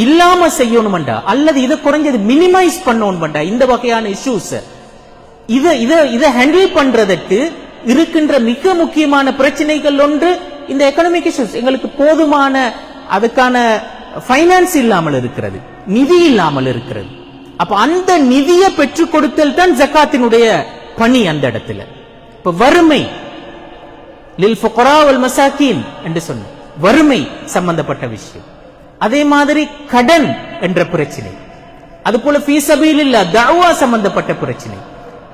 இல்லாம செய்யணும்டா, அல்லது இதை குறைஞ்சது மினிமைஸ் பண்ணணும்டா, இந்த வகையான இஷ்யூஸ் இத ஹேண்டில் பண்றதுக்கு இருக்கின்ற மிக முக்கியமான பிரச்சனைகள் ஒன்று இந்த எக்கனாமிக் இஷ்யூஸ். எங்களுக்கு போதுமான அதுக்கான பைனான்ஸ் இல்லாமல் இருக்கிறது, நிதி இல்லாமல் இருக்கிறது. அப்ப அந்த நிதியை பெற்றுக் கொடுத்தல் தான் ஜகாத்தினுடைய பணி அந்த இடத்துல. இப்ப வறுமை, லில் ஃபுகரா வல் மசாகீன் என்று சொன்ன வறுமை சம்பந்தப்பட்ட விஷயம். அதே மாதிரி கடன் என்ற பிரச்சனை, அதுபோல ஃபீ சபீலில்லாஹ் தஅவா சம்பந்தப்பட்ட பிரச்சனை,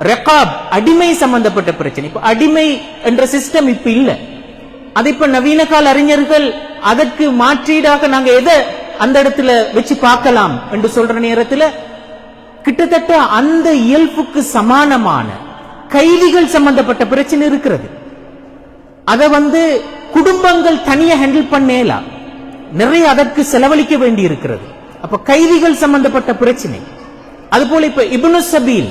ரகாப் அடிமை சம்பந்தப்பட்ட பிரச்சனை. இப்ப அடிமை என்ற சிஸ்டம் இப்ப இல்ல. அது இப்ப நவீன கால அறிஞர்கள் அதற்கு மாற்றீடாக நாங்க எதை அந்த இடத்துல வச்சு பார்க்கலாம் என்று சொல்ற நேரத்தில் கிட்டத்தட்ட அந்த இயல்புக்கு சமானமான கைதிகள் சம்பந்தப்பட்ட பிரச்சனை இருக்கிறது. அதை குடும்பங்கள் தனியா ஹேண்டில் பண்ணலாம், நிறைய அதற்கு செலவழிக்க வேண்டி இருக்கிறது. அப்ப கைதிகள் சம்பந்தப்பட்ட பிரச்சனை. அதுபோல இப்ப இப்னு சபீல்,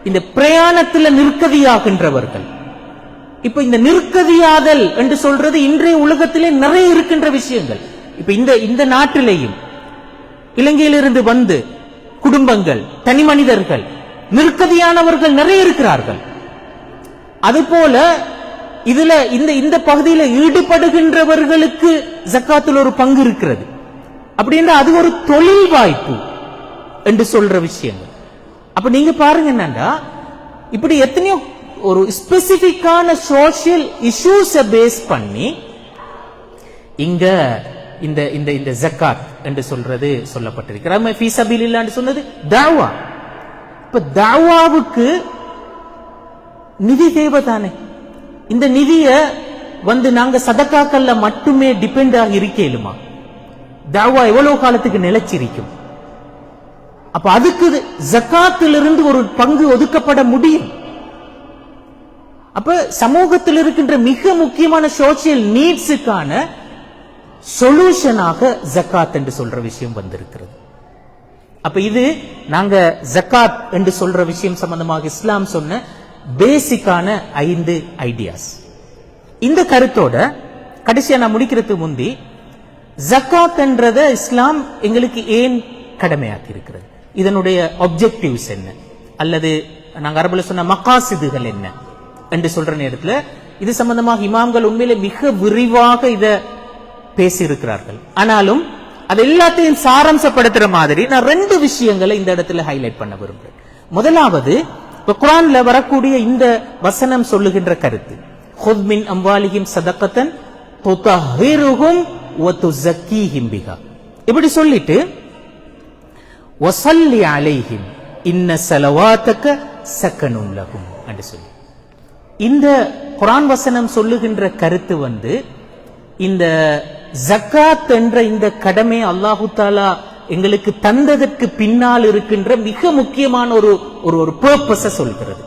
இந்த பிரயாணத்தில் நிற்கதியாகின்றவர்கள். இப்ப இந்த நிற்கதியாதல் என்று சொல்றது இன்றைய உலகத்திலே நிறைய இருக்கின்ற விஷயங்கள். இப்ப இந்த நாட்டிலேயும் இலங்கையிலிருந்து குடும்பங்கள், தனி மனிதர்கள், நிற்கதியானவர்கள் நிறைய இருக்கிறார்கள். அதுபோல இதுல இந்த பகுதியில ஈடுபடுகின்றவர்களுக்கு ஜகாத்தில் ஒரு பங்கு இருக்கிறது. அப்படின்ற அது ஒரு தொழில் வாய்ப்பு என்று சொல்ற விஷயங்கள். அப்ப நீங்க பாருங்க என்னன்னா, இப்படி எத்தனையோ ஒரு ஸ்பெசிபிக்கான சோசியல் இஷ்யூஸ பேஸ் பண்ணி இங்க இந்த ஜகாத் என்று சொல்றது சொல்லப்பட்டிருக்கிறது. ஃபீ சபீலில்லாஹ் என்று சொன்னது தாவா. இப்ப தாவாவுக்கு நிதி தேவை தானே. இந்த நிதிய நாங்க சதக்காக்கள்ல மட்டுமே டிபெண்ட் ஆகி இருக்கேலுமா? தாவா எவ்வளவு காலத்துக்கு நிலைச்சிருக்கும்? அப்ப அதுக்கு ஜகாத்திலிருந்து ஒரு பங்கு ஒதுக்கப்பட முடியும். அப்ப சமூகத்தில் இருக்கின்ற மிக முக்கியமான சோசியல் நீட்ஸுக்கான சொல்யூஷனாக ஜக்காத் என்று சொல்ற விஷயம் வந்திருக்கிறது. அப்ப இது நாங்க ஜக்காத் என்று சொல்ற விஷயம் சம்பந்தமாக இஸ்லாம் சொன்ன பேசிக்கான 5 ஐடியாஸ். இந்த கருத்தோட கடைசியா நான் முடிக்கிறதுக்கு முந்தி ஜக்காத் என்றத இஸ்லாம் எங்களுக்கு ஏன் கடமையாக்கி இருக்கிறது, இதனுடைய ஆப்ஜெக்டிவ்ஸ் என்ன, அல்லது நாங்க அரபுல சொன்ன மகாசிதுகள் என்ன என்று சொல்ற நேரத்தில் இது சம்பந்தமாக இமாம்கள் உண்மையிலே மிக விரிவாக இத பேசி இருக்கிறார்கள். ஆனாலும் அது எல்லாத்தையும் சாராம்சப்படுத்துற மாதிரி நான் 2 விஷயங்களை இந்த இடத்துல ஹைலைட் பண்ண விரும்புறேன். முதலாவது, குர்ஆன்ல வரக்கூடிய இந்த வசனம் சொல்லுகின்ற கருத்து, "குத் மின் அம்வாலிஹிம் ஸதகத்தன் துதஹிருஹும் வ துஸக்கீஹிம் பிஹா." இப்படி சொல்லிட்டு வஸல்லி அலைஹிம் இன்ன ஸலவாத்தக ஸகனுன் லஹும் என்று சொல்லி இந்த குர்ஆன் வசனம் சொல்லுகின்ற கருத்து இந்த ஜக்காத் என்ற இந்த கடமை அல்லாஹு தஆலா எங்களுக்கு தந்ததற்கு பின்னால் இருக்கின்ற மிக முக்கியமான ஒரு பர்பஸ சொல்கிறது.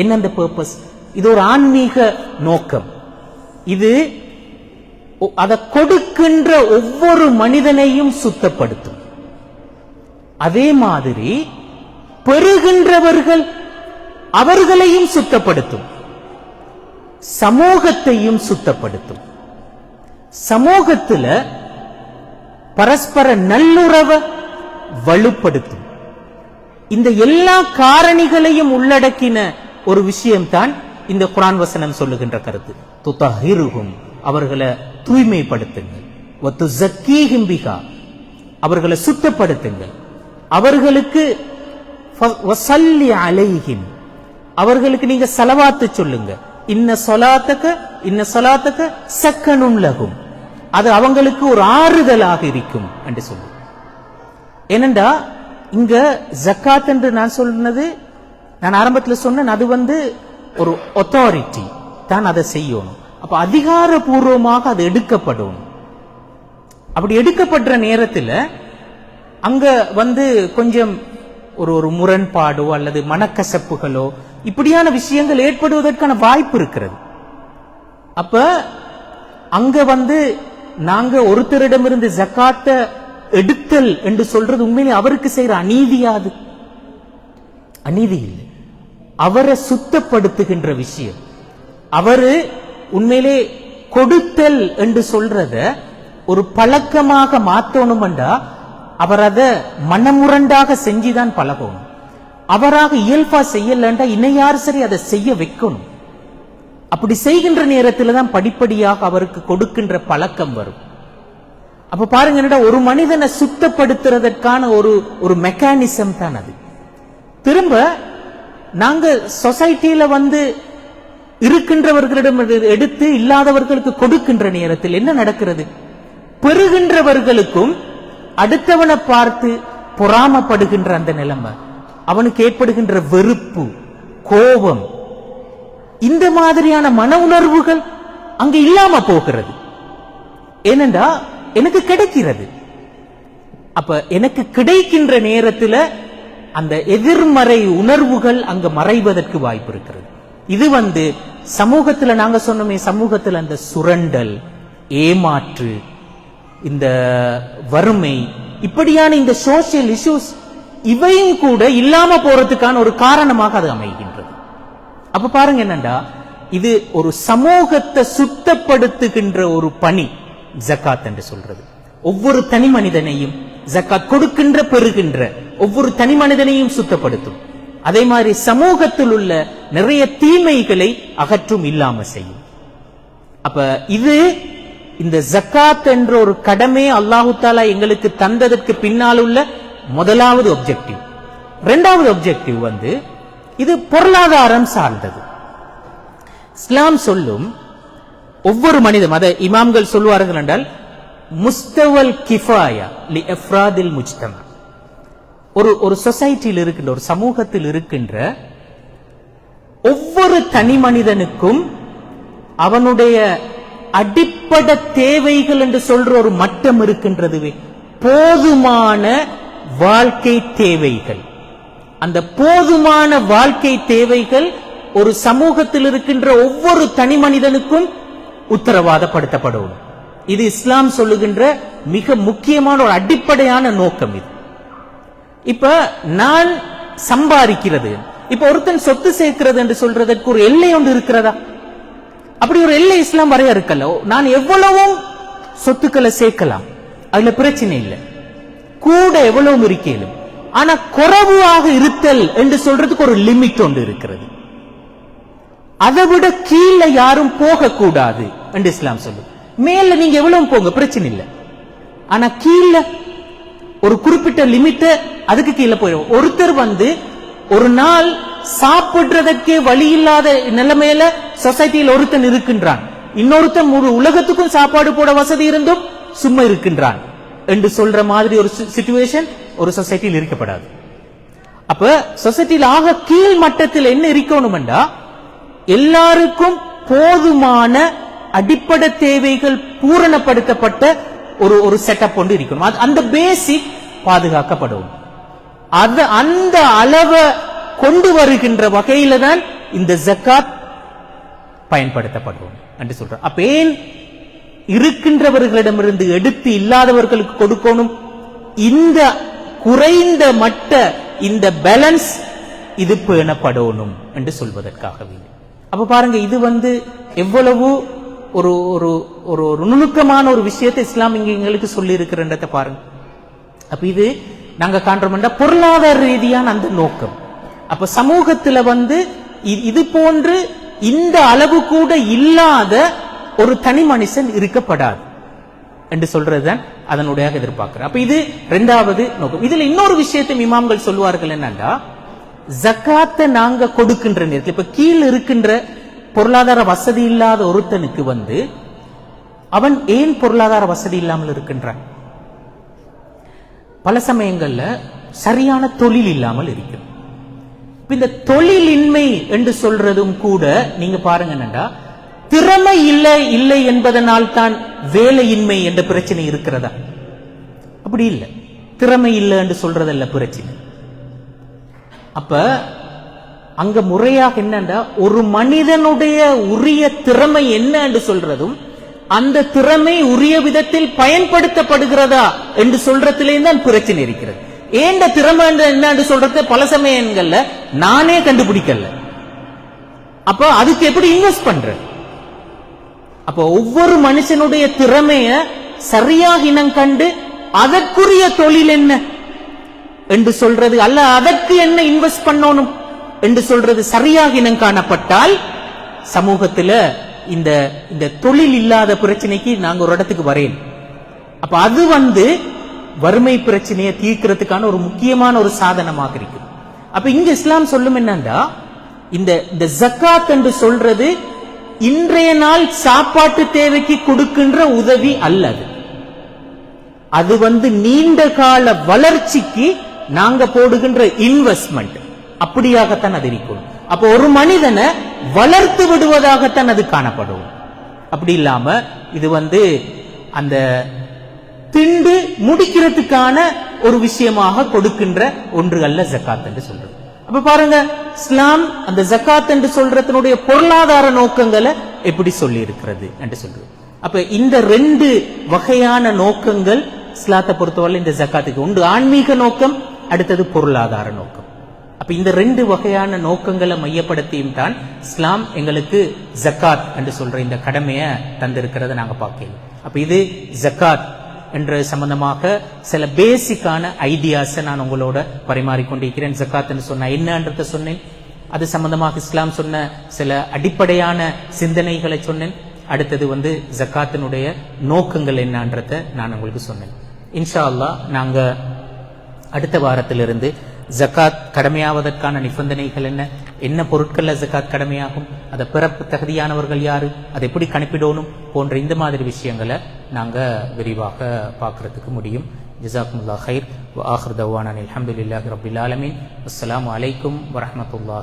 என்ன அந்த பர்பஸ்? இது ஒரு ஆன்மீக நோக்கம். இது அதை கொடுக்கின்ற ஒவ்வொரு மனிதனையும் சுத்தப்படுத்தும். அதே மாதிரி பெறுகின்றவர்கள் அவர்களையும் சுத்தப்படுத்தும், சமூகத்தையும் சுத்தப்படுத்தும். சமூகத்துல பரஸ்பர நல்லுறவை வலுப்படுத்தும். இந்த எல்லா காரணிகளையும் உள்ளடக்கின ஒரு விஷயம்தான் இந்த குர்ஆன் வசனம் சொல்லுகின்ற கருத்து. துதஹிருஹும், அவர்களை தூய்மைப்படுத்துங்கள், வ துஸக்கீஹிம் பிஹா, அவர்களை சுத்தப்படுத்துங்கள், அவர்களுக்கு வஸல்லி அலைஹிம், அவர்களுக்கு நீங்க ஸலவாத்து சொல்லுங்க, இன்ன ஸலாத்தக ஸக்கனுன் லஹும், அது அவங்களுக்கு ஒரு ஆறுதலாக இருக்கும் என்று சொல்லு. ஏனென்றா இங்க ஜக்காத் என்று நான் சொன்னது, நான் ஆரம்பத்தில் சொன்னேன், அது ஒரு அத்தாரிட்டி தான் அதை செய்யணும். அப்ப அதிகாரபூர்வமாக அது எடுக்கப்படும். அப்படி எடுக்கப்படுற நேரத்தில் அங்க கொஞ்சம் ஒரு முரண்பாடோ அல்லது மனக்கசப்புகளோ இப்படியான விஷயங்கள் ஏற்படுவதற்கான வாய்ப்பு இருக்கிறது. அப்ப அங்க நாங்க ஒருத்தரிடமிருந்து ஜக்காத்தை எடுத்தல் என்று சொல்றது உண்மையிலே அவருக்கு செய்யற அநீதியாது, அநீதி இல்லை, அவரை சுத்தப்படுத்துகின்ற விஷயம். அவரு உண்மையிலே கொடுத்தல் என்று சொல்றத ஒரு பழக்கமாக மாத்தணும்டா அவர் அதை மனமுரண்டாக செஞ்சுதான் பழகணும். அவராக இயல்பா செய்யலண்டா இணையார் சரி அதை செய்ய வைக்கணும். அப்படி செய்கின்ற நேரத்தில் தான் படிப்படியாக அவருக்கு கொடுக்கின்ற பழக்கம் வரும். அப்ப பாருங்க, ஒரு மனிதனை சுத்தப்படுத்துறதற்கான ஒரு மெக்கானிசம் தான் அது. திரும்ப நாங்க சொசைட்டியில இருக்கின்றவர்களிடம் எடுத்து இல்லாதவர்களுக்கு கொடுக்கின்ற நேரத்தில் என்ன நடக்கிறது? பெறுகின்றவர்களுக்கும் அடுத்தவனை பார்த்து பொறாமப்படுகின்ற அந்த நிலைமை, அவனுக்கு ஏற்படுகின்ற வெறுப்பு, கோபம், இந்த மாதிரியான மன உணர்வுகள் அங்கு இல்லாம போகிறது. ஏனென்றா எனக்கு கிடைக்கிறது. அப்ப எனக்கு கிடைக்கின்ற நேரத்தில் அந்த எதிர்மறை உணர்வுகள் அங்க மறைவதற்கு வாய்ப்பு இருக்கிறது. இது சமூகத்துல நாங்க சொன்னோமே, சமூகத்தில் அந்த சுரண்டல், ஏமாற்று, இந்த வறுமை, இப்படியான இந்த சோசியல் இஷ்யூஸ் இவையும் கூட இல்லாம போறதுக்கான ஒரு காரணமாக அது அமைகின்றது. அப்ப பாருங்க என்னண்டா, இது ஒரு சமூகத்தை சுத்தப்படுத்துகின்ற ஒரு பணி ஜக்காத் என்று சொல்றது. ஒவ்வொரு தனி மனிதனையும் ஜக்காத் கொடுக்கின்ற பெறுகின்ற ஒவ்வொரு தனி மனிதனையும் சுத்தப்படுத்தும். அதே மாதிரி சமூகத்தில் உள்ள நிறைய தீமைகளை அகற்றும், இல்லாம செய்யும். அப்ப இது இந்த ஜக்காத் என்ற ஒரு கடமை அல்லாஹு தஆலா எங்களுக்கு தந்ததற்கு பின்னால் உள்ள முதலாவது ஆப்ஜெக்டிவ். இரண்டாவது ஆப்ஜெக்டிவ் இது பொருளாதாரம் சார்ந்தது. இஸ்லாம் சொல்லும் ஒவ்வொரு மனிதனும், அதை இமாம்கள் சொல்வார்கள் என்றால் முஸ்தவல் கிஃபாயா லி இஃப்ராதில் முஜ்தமா, ஒரு சொசைட்டியில் இருக்கின்ற, ஒரு சமூகத்தில் இருக்கின்ற ஒவ்வொரு தனி மனிதனுக்கும் அவனுடைய அடிப்படை தேவைகள் என்று சொல்ற ஒரு மட்டம் இருக்கின்றதுவே, போதுமான வாழ்க்கை தேவைகள். அந்த போதுமான வாழ்க்கை தேவைகள் ஒரு சமூகத்தில் இருக்கின்ற ஒவ்வொரு தனி மனிதனுக்கும் உத்தரவாதப்படுத்தப்படும். இது இஸ்லாம் சொல்லுகின்ற மிக முக்கியமான ஒரு அடிப்படையான நோக்கம். இது இப்ப நான் சம்பாதிக்கிறது, இப்ப ஒருத்தன் சொத்து சேர்க்கிறது என்று சொல்றதற்கு ஒரு எல்லை ஒன்று இருக்கிறதா? அப்படி ஒரு எல்லை இஸ்லாம் வரையறுக்கல. நான் எவ்வளவும் சொத்துக்களை சேர்க்கலாம், அதுல பிரச்சனை இல்லை. கூட எவ்வளவும் இருக்கலும், ஆனா குறைவாக இருத்தல் என்று சொல்றதுக்கு ஒரு லிமிட் ஒன்று இருக்கிறது. அதை விட கீழே யாரும் போக கூடாது என்று இஸ்லாம் சொல்லு. மேல நீங்க எவ்வளவு போங்க, பிரச்சனை இல்லை. ஆனா கீழே ஒரு குறிப்பிட்ட லிமிட், அதுக்கு கீழே போயிடும். ஒருத்தர் ஒரு நாள் சாப்பிடுறதற்கே வழி இல்லாத நிலைமையில சொசைட்டியில் ஒருத்தன் இருக்கின்றான், இன்னொருத்தன் முழு உலகத்துக்கும் சாப்பாடு போட வசதி இருந்தும் சும்மா இருக்கின்றான் என்று சொல்ற மாதிரி ஒரு சிச்சுவேஷன் ஒரு சொசைட்டியில் இருக்கப்படாது. அப்ப சொசைட்டியில் ஆக கீழ் மட்டத்தில் என்ன இருக்கணும்டா, எல்லாருக்கும் போதுமான அடிப்படை தேவைகள் பூரணப்படுத்தப்பட்ட ஒரு செட்டப் கொண்டு இருக்கணும். அந்த பேசிக் பாதுகாக்கப்படும். அந்த அளவை கொண்டு வருகின்ற வகையில தான் இந்த ஜக்காத் பயன்படுத்தப்படும் என்று சொல்றோம். அப்ப ஏன் இருக்கின்றவர்களிடமிருந்து எடுத்து இல்லாதவர்களுக்கு கொடுக்கணும்? இந்த குறைந்த மட்ட இந்த பேலன்ஸ் இது பேணப்படணும் என்று சொல்வதற்காகவே. அப்ப பாருங்க, இது எவ்வளவு ஒரு ஒரு ஒரு நுணுக்கமான ஒரு விஷயத்தை இஸ்லாம் இங்க எங்களுக்கு சொல்லி இருக்கிறத பாருங்க. அப்ப இது நாங்க காண்றோம்னா பொருளாதார ரீதியான அந்த நோக்கம். அப்ப சமூகத்துல இது போன்று இந்த அளவு கூட இல்லாத ஒரு தனி மனுஷன் இருக்கப்படாது என்று சொல்றதுதான் அதனுடைய எதிர்பார்க்கிறேன். அப்ப இது இரண்டாவது நோக்கம். இதுல இன்னொரு விஷயத்தை இமாம்கள் சொல்லுவார்கள் என்னன்னா, ஜக்காத்தை நாங்க கொடுக்கின்ற நேரத்தில் இப்ப கீழ் இருக்கின்ற பொருளாதார வசதி இல்லாத ஒருத்தனுக்கு அவன் ஏன் பொருளாதார வசதி இல்லாமல் இருக்கின்றான்? பல சமயங்கள்ல சரியான தொழில் இல்லாமல் இருக்கும். இந்த தொழிலின்மை என்று சொல்றதும் கூட நீங்க பாருங்க என்னடா, திறமை இல்லை என்பதனால் தான் வேலையின்மை என்ற பிரச்சனை இருக்கிறதா? அப்படி இல்லை. திறமை இல்லை என்று சொல்றதல்ல பிரச்சனை. அப்ப அங்க முறையாக என்னண்டா, ஒரு மனிதனுடைய உரிய திறமை என்ன என்று சொல்றதும் அந்த திறமை உரிய விதத்தில் பயன்படுத்தப்படுகிறதா என்று சொல்றதிலே தான் பிரச்சனை இருக்கிறது. ஏண்ட திறமை என்ன என்று சொல்றது பல சமயங்கள்ல நானே கண்டுபிடிக்கல. அப்ப அதுக்கு எப்படி இன்வெஸ்ட் பண்ற? அப்ப ஒவ்வொரு மனுஷனுடைய திறமைய சரியாக இனம் கண்டு அதற்குரிய தொழில் என்ன என்று சொல்றது அல்ல, அதற்கு என்ன இன்வெஸ்ட் பண்ணணும் என்று சொல்றது சரியாக இனம் காணப்பட்டால் சமூகத்தில் இந்த தொழில் இல்லாத பிரச்சனைக்கு நாங்க ஒரு இடத்துக்கு வரையணும். அப்ப அது வறுமை பிரச்சனையை தீர்க்கிறதுக்கான ஒரு முக்கியமான ஒரு சாதனமாக இருக்கு. அப்ப இங்க இஸ்லாம் சொல்லும் என்னன்னா, இந்த ஜக்காத் என்று சொல்றது இன்றைய நாள் சாப்பாட்டு தேவைக்கு கொடுக்கின்ற உதவி அல்லது, அது நீண்ட கால வளர்ச்சிக்கு நாங்க போடுகின்ற இன்வெஸ்ட்மெண்ட். அப்படியாகத்தான் அது இருக்கணும். அப்ப ஒரு மனிதனை வளர்த்து விடுவதாகத்தான் அது காணப்படும். அப்படி இல்லாம இது அந்த திண்டு முடிக்கிறதுக்கான ஒரு விஷயமாக கொடுக்கின்ற ஒன்று அல்ல ஜக்காத் என்று சொல்றது. அப்ப பாருங்க, இஸ்லாம் அந்த ஜக்காத் என்று சொல்றதனுடைய பொருளாதார நோக்கங்களை எப்படி சொல்லி இருக்கிறது என்று சொல்றது. அப்ப இந்த ரெண்டு வகையான நோக்கங்கள் இஸ்லாத்தை பொறுத்தவரை இந்த ஜக்காத்துக்கு உண்டு. ஆன்மீக நோக்கம், அடுத்தது பொருளாதார நோக்கம். அப்ப இந்த ரெண்டு வகையான நோக்கங்களை மையப்படுத்தியும் தான் இஸ்லாம் எங்களுக்கு ஜக்காத் என்று சொல்ற இந்த கடமையை தந்திருக்கிறத நாங்க பார்க்கலாம். அப்ப இது ஜக்காத் என்ற சம்பந்தமாக சில பேசிக்கான ஐடியாஸை நான் உங்களோட பரிமாறிக்கொண்டிருக்கிறேன். ஜக்காத் என்று சொன்ன என்னன்றத சொன்னேன். அது சம்பந்தமாக இஸ்லாம் சொன்ன சில அடிப்படையான சிந்தனைகளை சொன்னேன். அடுத்தது ஜக்காத்தினுடைய நோக்கங்கள் என்னன்றத நான் உங்களுக்கு சொன்னேன். இன்ஷா அல்லாஹ் நாங்க அடுத்த வாரத்திலிருந்து ஜக்காத் கடமையாவதற்கான நிபந்தனைகள் என்ன பொருட்கள்ல ஜக்காத் கடமையாகும், அதை பிறப்பு தகுதியானவர்கள் யாரு, அதை எப்படி கணிப்பிடணும் போன்ற இந்த மாதிரி விஷயங்களை நாங்க விரிவாக பார்க்கறதுக்கு முடியும். ஜஸாக்குமுல்லாஹ் கைர். வ ஆகிர் தவானா அல்ஹம்துலில்லாஹி ரப்பில் ஆலமீன். அஸ்ஸலாமு அலைக்கும் வரஹ்மத்துல்லாஹி